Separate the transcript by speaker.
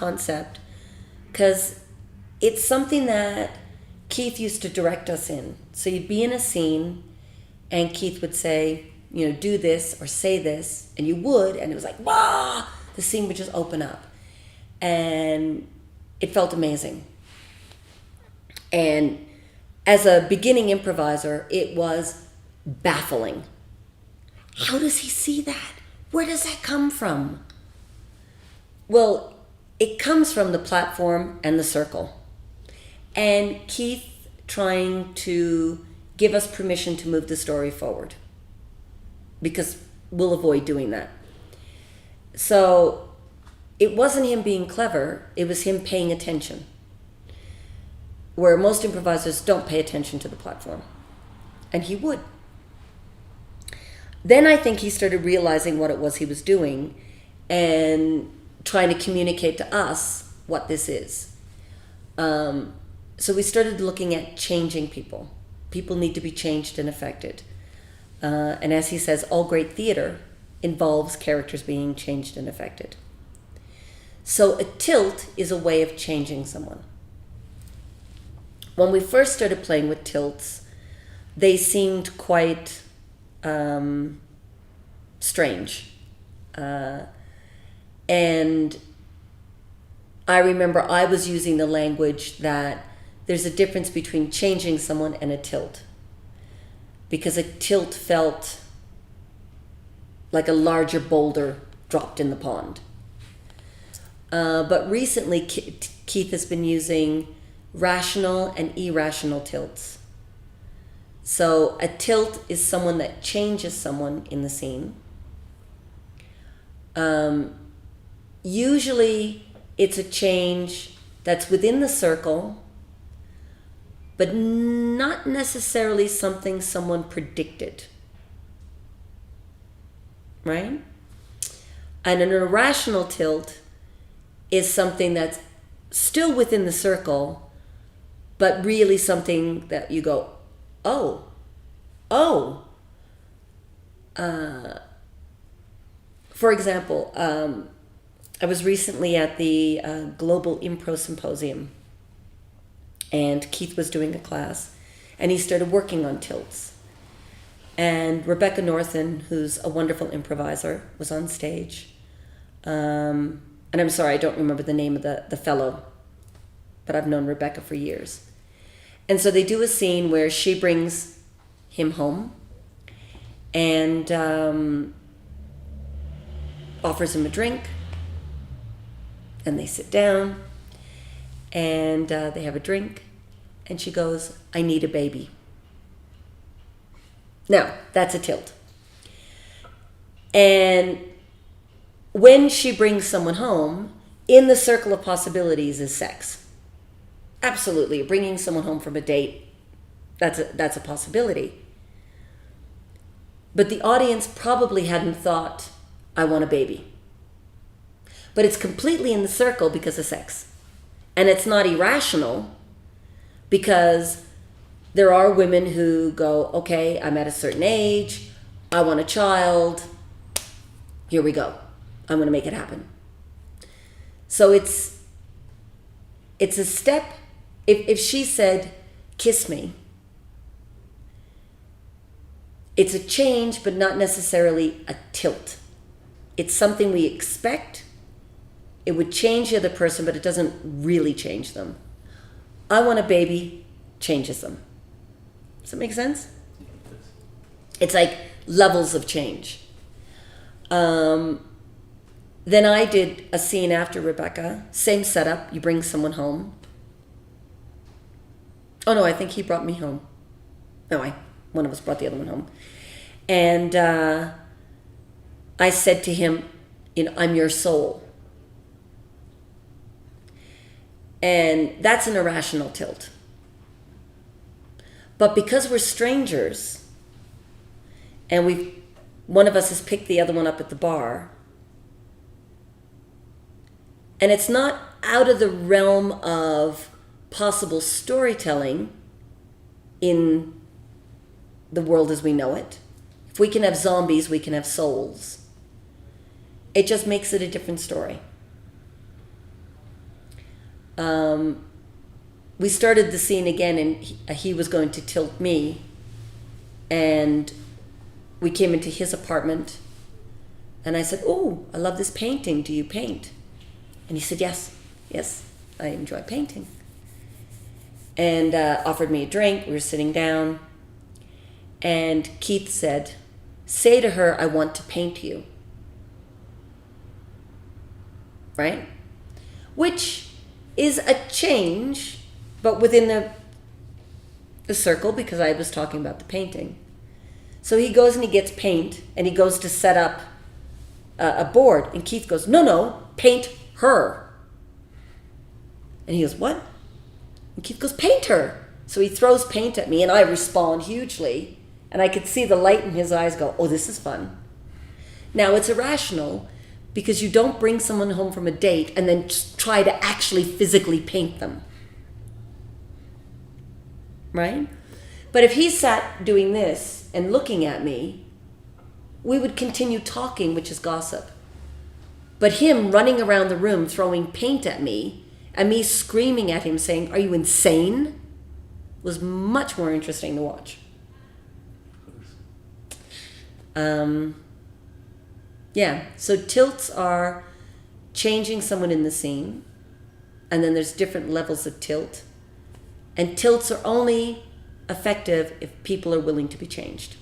Speaker 1: concept because it's something that Keith used to direct us in. So you'd be in a scene and Keith would say, do this or say this, and you would, and it was like, wah! The scene would just open up. And it felt amazing. And as a beginning improviser, it was baffling. How does he see that? Where does that come from? Well, it comes from the platform and the circle. And Keith trying to give us permission to move the story forward, because we'll avoid doing that. So it wasn't him being clever, it was him paying attention. Where most improvisers don't pay attention to the platform. And he would. Then I think he started realizing what it was he was doing and trying to communicate to us what this is. So we started looking at changing people. People need to be changed and affected. And as he says, all great theater involves characters being changed and affected. So a tilt is a way of changing someone. When we first started playing with tilts, they seemed quite strange. And I remember I was using the language that there's a difference between changing someone and a tilt. Because a tilt felt like a larger boulder dropped in the pond. But recently, Keith has been using rational and irrational tilts. So a tilt is someone that changes someone in the scene. Usually it's a change that's within the circle, but not necessarily something someone predicted. Right? And an irrational tilt is something that's still within the circle, but really something that you go, oh. For example, I was recently at the Global Impro Symposium, and Keith was doing a class, and he started working on tilts. And Rebecca Northen, who's a wonderful improviser, was on stage. And I'm sorry, I don't remember the name of the fellow, but I've known Rebecca for years. And so they do a scene where she brings him home and offers him a drink, and they sit down and they have a drink, and she goes, I need a baby. Now, that's a tilt. And when she brings someone home, in the circle of possibilities is sex. Absolutely, bringing someone home from a date, that's a possibility. But the audience probably hadn't thought, I want a baby. But it's completely in the circle because of sex. And it's not irrational because there are women who go, okay, I'm at a certain age, I want a child, here we go, I'm going to make it happen. So it's a step. If she said, kiss me, it's a change, but not necessarily a tilt. It's something we expect. It would change the other person, but it doesn't really change them. I want a baby changes them. Does that make sense? It's like levels of change. Then I did a scene after Rebecca. Same setup. You bring someone home. Oh no, I think he brought me home. No, one of us brought the other one home. And I said to him, I'm your soul. And that's an irrational tilt. But because we're strangers, and one of us has picked the other one up at the bar, and it's not out of the realm of possible storytelling in the world as we know it. If we can have zombies, we can have souls. It just makes it a different story. we started the scene again, and he was going to tilt me, and we came into his apartment, and I said, "Oh, I love this painting. Do you paint?" And he said, yes, I enjoy painting. And offered me a drink. We were sitting down, and Keith said, "Say to her, I want to paint you." Right? Which is a change, but within the circle, because I was talking about the painting. So he goes and he gets paint, and he goes to set up a board, and Keith goes, no, paint her. And he goes, what? And Keith goes, paint her. So he throws paint at me, and I respond hugely, and I could see the light in his eyes go, oh, this is fun. Now, it's irrational, because you don't bring someone home from a date and then try to actually physically paint them. Right? But if he sat doing this and looking at me, we would continue talking, which is gossip. But him running around the room throwing paint at me and me screaming at him saying, "Are you insane?" was much more interesting to watch. Yeah, so tilts are changing someone in the scene, and then there's different levels of tilt. And tilts are only effective if people are willing to be changed.